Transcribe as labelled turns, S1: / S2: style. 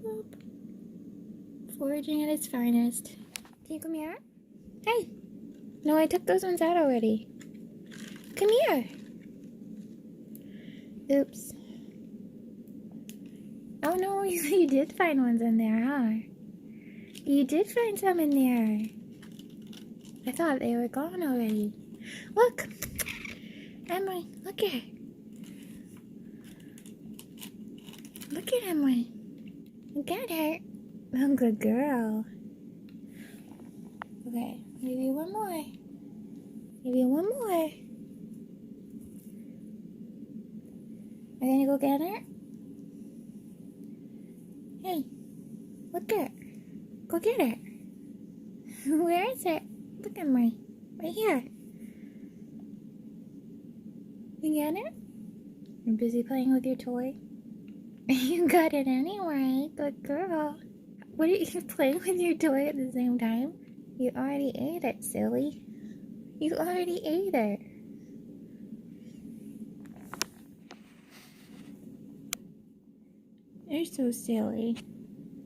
S1: Boop. Foraging at its finest. Can you come here? Hey! No, I took those ones out already. Come here! Oops. Oh no, you did find ones in there, huh? You did find some in there. I thought they were gone already. Look! Emery, look here. Look at Emery. You got her. Oh, good girl. Okay, maybe one more. Maybe one more. Are you gonna go get her? Hey, look at her. Go get her. Where is it? Look at me. Right here. You get it? You're busy playing with your toy? You got it anyway. Good girl. What are you playing with your toy at the same time? You already ate it, silly. You already ate it. You're so silly.